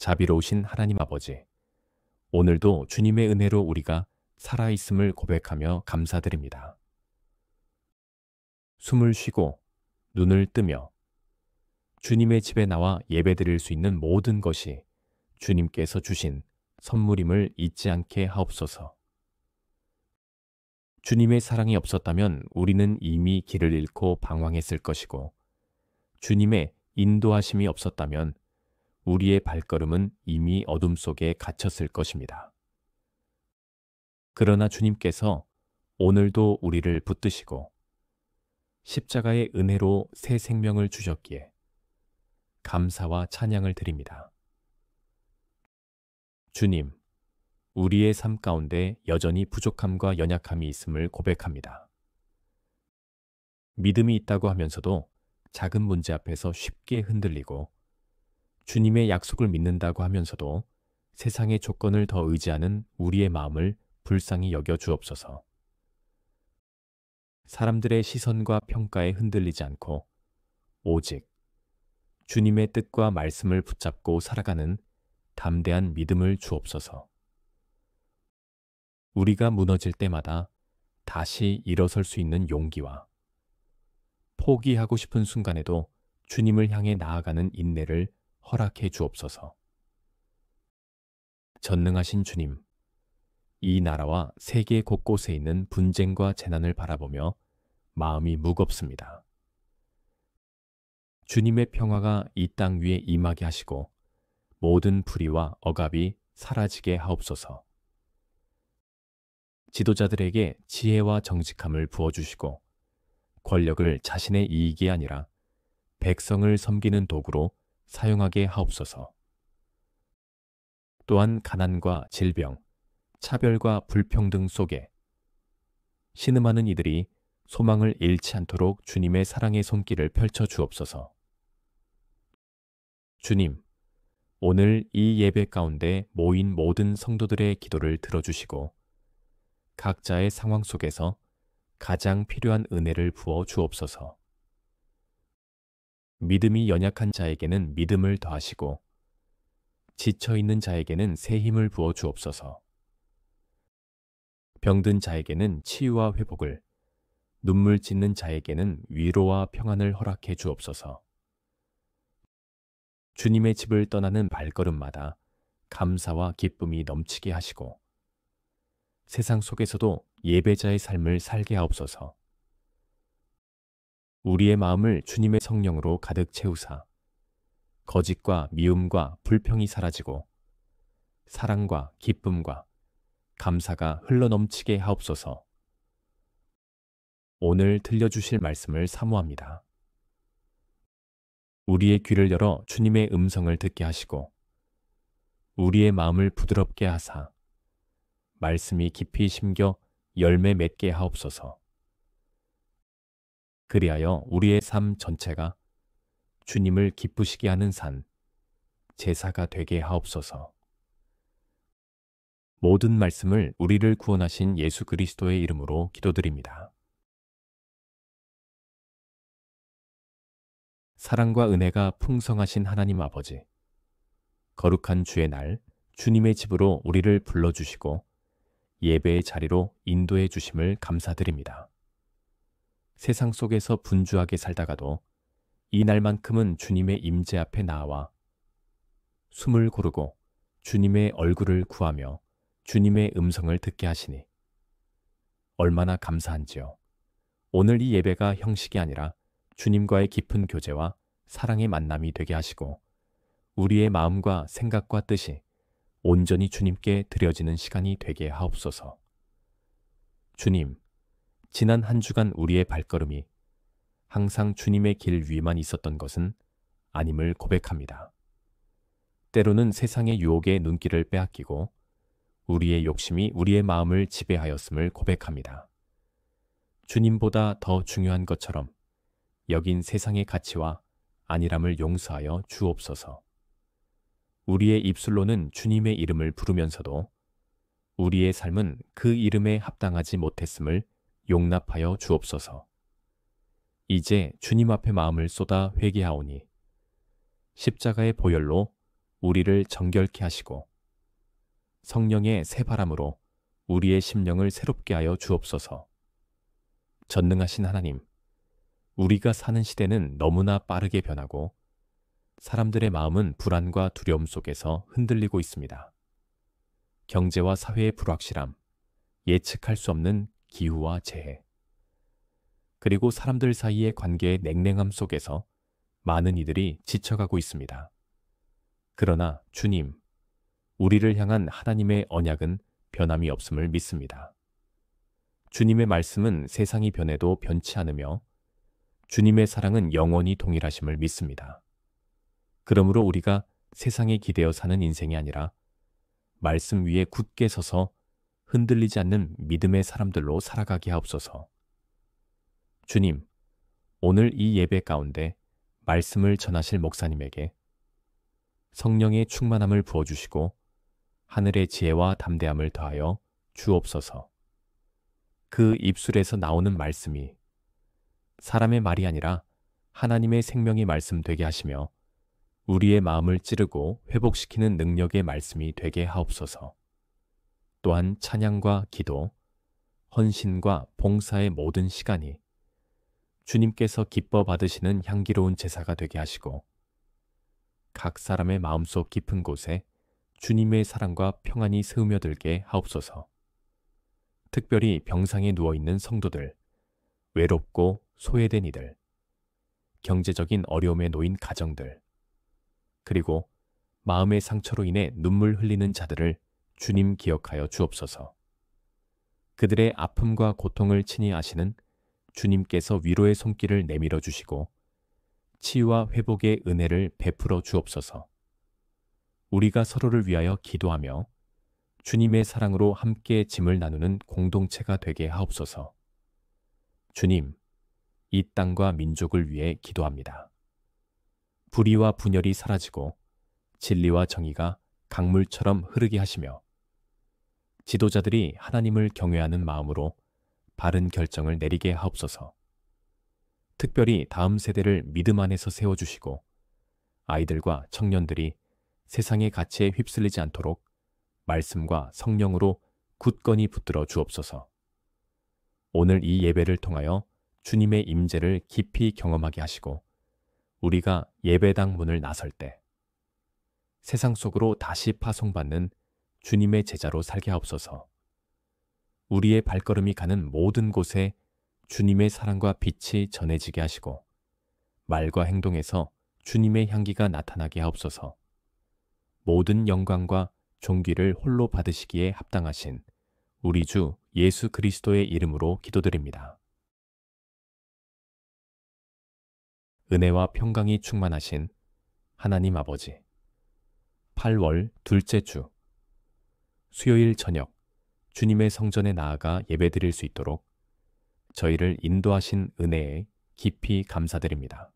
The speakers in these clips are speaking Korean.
자비로우신 하나님 아버지, 오늘도 주님의 은혜로 우리가 살아있음을 고백하며 감사드립니다. 숨을 쉬고 눈을 뜨며 주님의 집에 나와 예배드릴 수 있는 모든 것이 주님께서 주신 선물임을 잊지 않게 하옵소서. 주님의 사랑이 없었다면 우리는 이미 길을 잃고 방황했을 것이고, 주님의 인도하심이 없었다면 우리의 발걸음은 이미 어둠 속에 갇혔을 것입니다. 그러나 주님께서 오늘도 우리를 붙드시고 십자가의 은혜로 새 생명을 주셨기에 감사와 찬양을 드립니다. 주님, 우리의 삶 가운데 여전히 부족함과 연약함이 있음을 고백합니다. 믿음이 있다고 하면서도 작은 문제 앞에서 쉽게 흔들리고, 주님의 약속을 믿는다고 하면서도 세상의 조건을 더 의지하는 우리의 마음을 불쌍히 여겨 주옵소서. 사람들의 시선과 평가에 흔들리지 않고 오직 주님의 뜻과 말씀을 붙잡고 살아가는 담대한 믿음을 주옵소서. 우리가 무너질 때마다 다시 일어설 수 있는 용기와 포기하고 싶은 순간에도 주님을 향해 나아가는 인내를 허락해 주옵소서. 전능하신 주님, 이 나라와 세계 곳곳에 있는 분쟁과 재난을 바라보며 마음이 무겁습니다. 주님의 평화가 이 땅 위에 임하게 하시고 모든 불의와 억압이 사라지게 하옵소서. 지도자들에게 지혜와 정직함을 부어주시고 권력을 자신의 이익이 아니라 백성을 섬기는 도구로 사용하게 하옵소서. 또한 가난과 질병, 차별과 불평등 속에 신음하는 이들이 소망을 잃지 않도록 주님의 사랑의 손길을 펼쳐 주옵소서. 주님, 오늘 이 예배 가운데 모인 모든 성도들의 기도를 들어주시고 각자의 상황 속에서 가장 필요한 은혜를 부어 주옵소서. 믿음이 연약한 자에게는 믿음을 더하시고 지쳐있는 자에게는 새 힘을 부어 주옵소서. 병든 자에게는 치유와 회복을, 눈물 짓는 자에게는 위로와 평안을 허락해 주옵소서. 주님의 집을 떠나는 발걸음마다 감사와 기쁨이 넘치게 하시고 세상 속에서도 예배자의 삶을 살게 하옵소서. 우리의 마음을 주님의 성령으로 가득 채우사 거짓과 미움과 불평이 사라지고 사랑과 기쁨과 감사가 흘러넘치게 하옵소서. 오늘 들려주실 말씀을 사모합니다. 우리의 귀를 열어 주님의 음성을 듣게 하시고 우리의 마음을 부드럽게 하사 말씀이 깊이 심겨 열매 맺게 하옵소서. 그리하여 우리의 삶 전체가 주님을 기쁘시게 하는 산, 제사가 되게 하옵소서. 모든 말씀을 우리를 구원하신 예수 그리스도의 이름으로 기도드립니다. 사랑과 은혜가 풍성하신 하나님 아버지, 거룩한 주의 날 주님의 집으로 우리를 불러주시고 예배의 자리로 인도해 주심을 감사드립니다. 세상 속에서 분주하게 살다가도 이 날만큼은 주님의 임재 앞에 나와 숨을 고르고 주님의 얼굴을 구하며 주님의 음성을 듣게 하시니 얼마나 감사한지요. 오늘 이 예배가 형식이 아니라 주님과의 깊은 교제와 사랑의 만남이 되게 하시고 우리의 마음과 생각과 뜻이 온전히 주님께 드려지는 시간이 되게 하옵소서. 주님, 지난 한 주간 우리의 발걸음이 항상 주님의 길 위만 있었던 것은 아님을 고백합니다. 때로는 세상의 유혹에 눈길을 빼앗기고 우리의 욕심이 우리의 마음을 지배하였음을 고백합니다. 주님보다 더 중요한 것처럼 여긴 세상의 가치와 안일함을 용서하여 주옵소서. 우리의 입술로는 주님의 이름을 부르면서도 우리의 삶은 그 이름에 합당하지 못했음을 용납하여 주옵소서. 이제 주님 앞에 마음을 쏟아 회개하오니 십자가의 보혈로 우리를 정결케 하시고 성령의 새 바람으로 우리의 심령을 새롭게 하여 주옵소서. 전능하신 하나님, 우리가 사는 시대는 너무나 빠르게 변하고 사람들의 마음은 불안과 두려움 속에서 흔들리고 있습니다. 경제와 사회의 불확실함, 예측할 수 없는 기후와 재해, 그리고 사람들 사이의 관계의 냉랭함 속에서 많은 이들이 지쳐가고 있습니다. 그러나 주님, 우리를 향한 하나님의 언약은 변함이 없음을 믿습니다. 주님의 말씀은 세상이 변해도 변치 않으며 주님의 사랑은 영원히 동일하심을 믿습니다. 그러므로 우리가 세상에 기대어 사는 인생이 아니라 말씀 위에 굳게 서서 흔들리지 않는 믿음의 사람들로 살아가게 하옵소서. 주님, 오늘 이 예배 가운데 말씀을 전하실 목사님에게 성령의 충만함을 부어주시고 하늘의 지혜와 담대함을 더하여 주옵소서. 그 입술에서 나오는 말씀이 사람의 말이 아니라 하나님의 생명의 말씀 되게 하시며 우리의 마음을 찌르고 회복시키는 능력의 말씀이 되게 하옵소서. 또한 찬양과 기도, 헌신과 봉사의 모든 시간이 주님께서 기뻐 받으시는 향기로운 제사가 되게 하시고 각 사람의 마음속 깊은 곳에 주님의 사랑과 평안이 스며들게 하옵소서. 특별히 병상에 누워있는 성도들, 외롭고 소외된 이들, 경제적인 어려움에 놓인 가정들, 그리고 마음의 상처로 인해 눈물 흘리는 자들을 주님 기억하여 주옵소서. 그들의 아픔과 고통을 친히 아시는 주님께서 위로의 손길을 내밀어 주시고 치유와 회복의 은혜를 베풀어 주옵소서. 우리가 서로를 위하여 기도하며 주님의 사랑으로 함께 짐을 나누는 공동체가 되게 하옵소서. 주님, 이 땅과 민족을 위해 기도합니다. 불의와 분열이 사라지고 진리와 정의가 강물처럼 흐르게 하시며 지도자들이 하나님을 경외하는 마음으로 바른 결정을 내리게 하옵소서. 특별히 다음 세대를 믿음 안에서 세워주시고 아이들과 청년들이 세상의 가치에 휩쓸리지 않도록 말씀과 성령으로 굳건히 붙들어 주옵소서. 오늘 이 예배를 통하여 주님의 임재를 깊이 경험하게 하시고 우리가 예배당 문을 나설 때 세상 속으로 다시 파송받는 주님의 제자로 살게 하옵소서. 우리의 발걸음이 가는 모든 곳에 주님의 사랑과 빛이 전해지게 하시고 말과 행동에서 주님의 향기가 나타나게 하옵소서. 모든 영광과 존귀를 홀로 받으시기에 합당하신 우리 주 예수 그리스도의 이름으로 기도드립니다. 은혜와 평강이 충만하신 하나님 아버지, 8월 둘째 주 수요일 저녁 주님의 성전에 나아가 예배드릴 수 있도록 저희를 인도하신 은혜에 깊이 감사드립니다.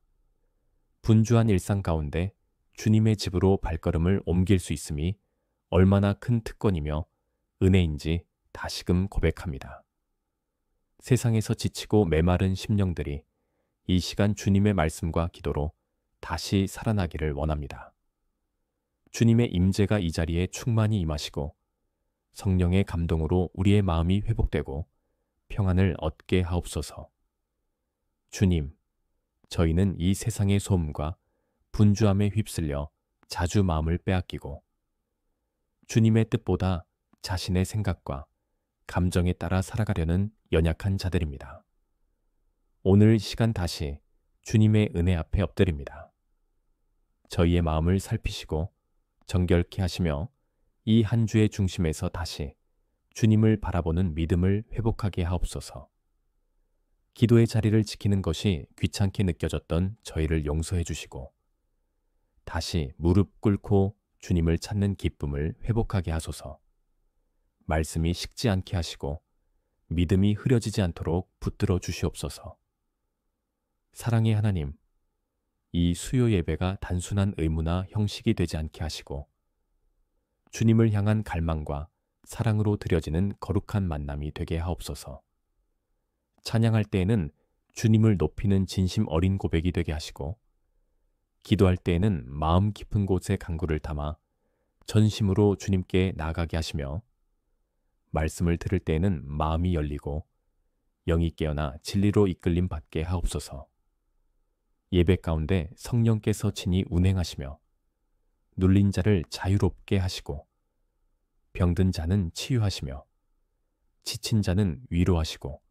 분주한 일상 가운데 주님의 집으로 발걸음을 옮길 수 있음이 얼마나 큰 특권이며 은혜인지 다시금 고백합니다. 세상에서 지치고 메마른 심령들이 이 시간 주님의 말씀과 기도로 다시 살아나기를 원합니다. 주님의 임재가 이 자리에 충만히 임하시고 성령의 감동으로 우리의 마음이 회복되고 평안을 얻게 하옵소서. 주님, 저희는 이 세상의 소음과 분주함에 휩쓸려 자주 마음을 빼앗기고 주님의 뜻보다 자신의 생각과 감정에 따라 살아가려는 연약한 자들입니다. 오늘 시간 다시 주님의 은혜 앞에 엎드립니다. 저희의 마음을 살피시고 정결케 하시며 이 한 주의 중심에서 다시 주님을 바라보는 믿음을 회복하게 하옵소서. 기도의 자리를 지키는 것이 귀찮게 느껴졌던 저희를 용서해 주시고 다시 무릎 꿇고 주님을 찾는 기쁨을 회복하게 하소서. 말씀이 식지 않게 하시고 믿음이 흐려지지 않도록 붙들어 주시옵소서. 사랑의 하나님, 이 수요 예배가 단순한 의무나 형식이 되지 않게 하시고 주님을 향한 갈망과 사랑으로 드려지는 거룩한 만남이 되게 하옵소서. 찬양할 때에는 주님을 높이는 진심 어린 고백이 되게 하시고 기도할 때에는 마음 깊은 곳에 간구를 담아 전심으로 주님께 나아가게 하시며 말씀을 들을 때에는 마음이 열리고 영이 깨어나 진리로 이끌림 받게 하옵소서. 예배 가운데 성령께서 친히 운행하시며 눌린 자를 자유롭게 하시고 병든 자는 치유하시며 지친 자는 위로하시고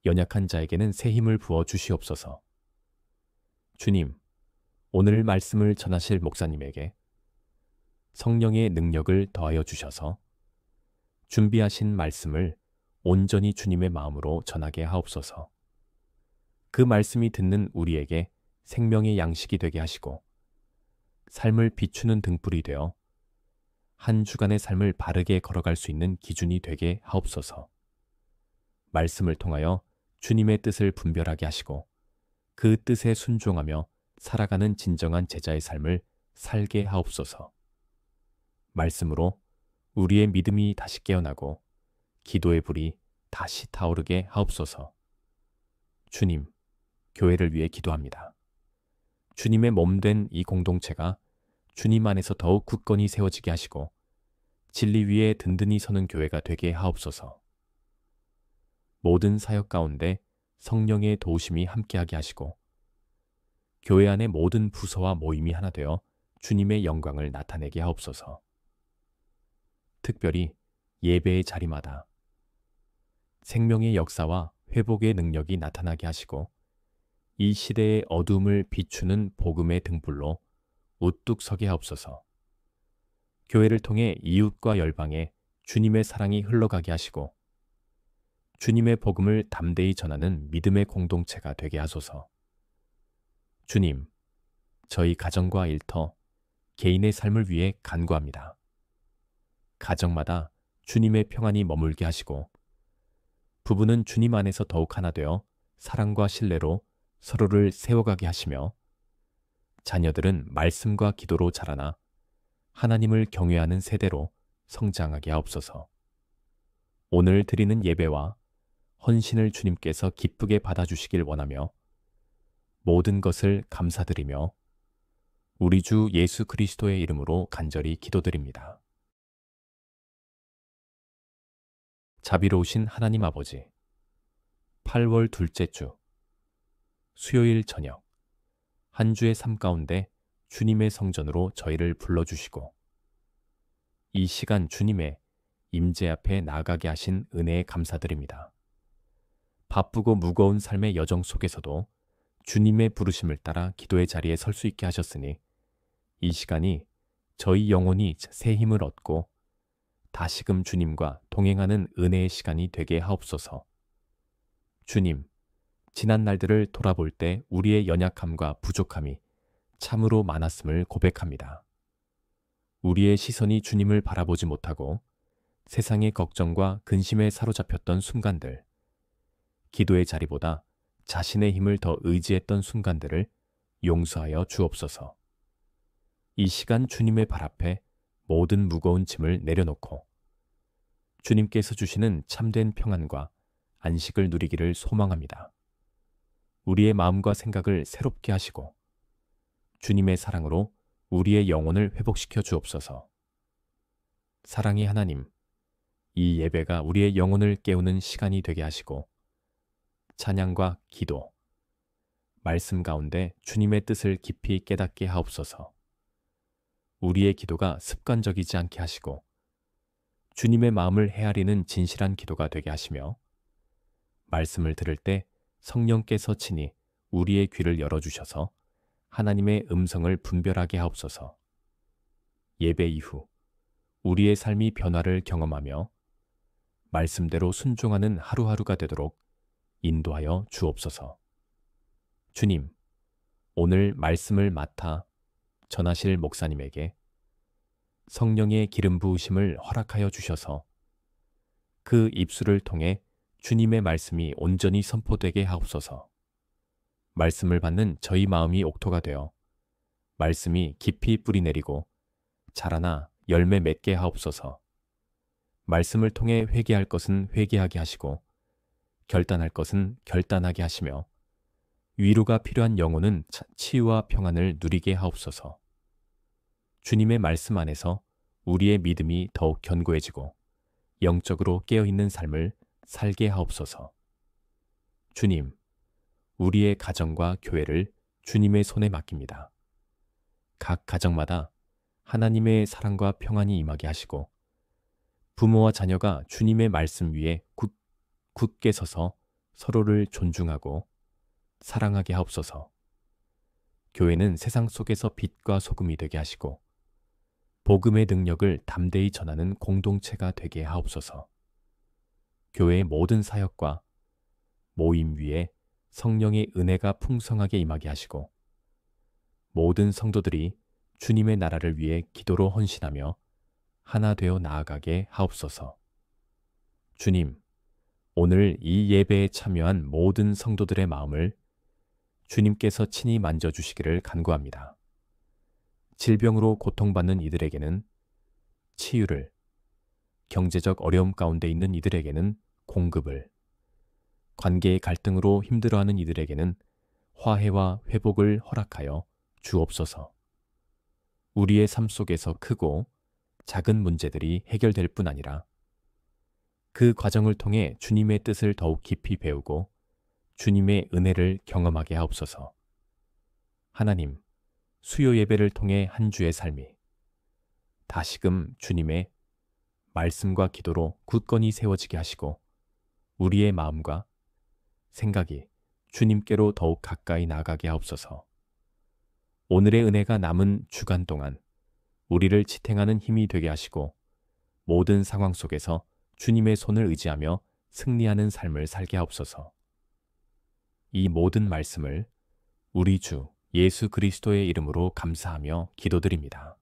연약한 자에게는 새 힘을 부어 주시옵소서. 주님, 오늘 말씀을 전하실 목사님에게 성령의 능력을 더하여 주셔서 준비하신 말씀을 온전히 주님의 마음으로 전하게 하옵소서. 그 말씀이 듣는 우리에게 생명의 양식이 되게 하시고 삶을 비추는 등불이 되어 한 주간의 삶을 바르게 걸어갈 수 있는 기준이 되게 하옵소서. 말씀을 통하여 주님의 뜻을 분별하게 하시고 그 뜻에 순종하며 살아가는 진정한 제자의 삶을 살게 하옵소서. 말씀으로 우리의 믿음이 다시 깨어나고 기도의 불이 다시 타오르게 하옵소서. 주님, 교회를 위해 기도합니다. 주님의 몸된 이 공동체가 주님 안에서 더욱 굳건히 세워지게 하시고 진리 위에 든든히 서는 교회가 되게 하옵소서. 모든 사역 가운데 성령의 도우심이 함께하게 하시고 교회 안의 모든 부서와 모임이 하나 되어 주님의 영광을 나타내게 하옵소서. 특별히 예배의 자리마다 생명의 역사와 회복의 능력이 나타나게 하시고 이 시대의 어둠을 비추는 복음의 등불로 우뚝 서게 하옵소서. 교회를 통해 이웃과 열방에 주님의 사랑이 흘러가게 하시고 주님의 복음을 담대히 전하는 믿음의 공동체가 되게 하소서. 주님, 저희 가정과 일터, 개인의 삶을 위해 간구합니다. 가정마다 주님의 평안이 머물게 하시고 부부는 주님 안에서 더욱 하나 되어 사랑과 신뢰로 서로를 세워가게 하시며 자녀들은 말씀과 기도로 자라나 하나님을 경외하는 세대로 성장하게 하옵소서. 오늘 드리는 예배와 헌신을 주님께서 기쁘게 받아주시길 원하며 모든 것을 감사드리며 우리 주 예수 그리스도의 이름으로 간절히 기도드립니다. 자비로우신 하나님 아버지, 8월 둘째 주 수요일 저녁 한 주의 삶 가운데 주님의 성전으로 저희를 불러주시고 이 시간 주님의 임재 앞에 나아가게 하신 은혜에 감사드립니다. 바쁘고 무거운 삶의 여정 속에서도 주님의 부르심을 따라 기도의 자리에 설 수 있게 하셨으니 이 시간이 저희 영혼이 새 힘을 얻고 다시금 주님과 동행하는 은혜의 시간이 되게 하옵소서. 주님, 지난 날들을 돌아볼 때 우리의 연약함과 부족함이 참으로 많았음을 고백합니다. 우리의 시선이 주님을 바라보지 못하고 세상의 걱정과 근심에 사로잡혔던 순간들, 기도의 자리보다 자신의 힘을 더 의지했던 순간들을 용서하여 주옵소서. 이 시간 주님의 발 앞에 모든 무거운 짐을 내려놓고 주님께서 주시는 참된 평안과 안식을 누리기를 소망합니다. 우리의 마음과 생각을 새롭게 하시고 주님의 사랑으로 우리의 영혼을 회복시켜 주옵소서. 사랑의 하나님, 이 예배가 우리의 영혼을 깨우는 시간이 되게 하시고 찬양과 기도, 말씀 가운데 주님의 뜻을 깊이 깨닫게 하옵소서. 우리의 기도가 습관적이지 않게 하시고 주님의 마음을 헤아리는 진실한 기도가 되게 하시며 말씀을 들을 때 성령께서 친히 우리의 귀를 열어주셔서 하나님의 음성을 분별하게 하옵소서. 예배 이후 우리의 삶이 변화를 경험하며 말씀대로 순종하는 하루하루가 되도록 인도하여 주옵소서. 주님, 오늘 말씀을 맡아 전하실 목사님에게 성령의 기름 부으심을 허락하여 주셔서 그 입술을 통해 주님의 말씀이 온전히 선포되게 하옵소서. 말씀을 받는 저희 마음이 옥토가 되어 말씀이 깊이 뿌리내리고 자라나 열매 맺게 하옵소서. 말씀을 통해 회개할 것은 회개하게 하시고 결단할 것은 결단하게 하시며 위로가 필요한 영혼은 치유와 평안을 누리게 하옵소서. 주님의 말씀 안에서 우리의 믿음이 더욱 견고해지고 영적으로 깨어있는 삶을 살게 하옵소서. 주님, 우리의 가정과 교회를 주님의 손에 맡깁니다. 각 가정마다 하나님의 사랑과 평안이 임하게 하시고 부모와 자녀가 주님의 말씀 위에 굳게 서서 서로를 존중하고 사랑하게 하옵소서. 교회는 세상 속에서 빛과 소금이 되게 하시고 복음의 능력을 담대히 전하는 공동체가 되게 하옵소서. 교회의 모든 사역과 모임 위에 성령의 은혜가 풍성하게 임하게 하시고 모든 성도들이 주님의 나라를 위해 기도로 헌신하며 하나 되어 나아가게 하옵소서. 주님, 오늘 이 예배에 참여한 모든 성도들의 마음을 주님께서 친히 만져주시기를 간구합니다. 질병으로 고통받는 이들에게는 치유를, 경제적 어려움 가운데 있는 이들에게는 공급을, 관계의 갈등으로 힘들어하는 이들에게는 화해와 회복을 허락하여 주옵소서. 우리의 삶 속에서 크고 작은 문제들이 해결될 뿐 아니라 그 과정을 통해 주님의 뜻을 더욱 깊이 배우고 주님의 은혜를 경험하게 하옵소서. 하나님, 수요 예배를 통해 한 주의 삶이 다시금 주님의 말씀과 기도로 굳건히 세워지게 하시고 우리의 마음과 생각이 주님께로 더욱 가까이 나아가게 하옵소서. 오늘의 은혜가 남은 주간 동안 우리를 지탱하는 힘이 되게 하시고 모든 상황 속에서 주님의 손을 의지하며 승리하는 삶을 살게 하옵소서. 이 모든 말씀을 우리 주 예수 그리스도의 이름으로 감사하며 기도드립니다.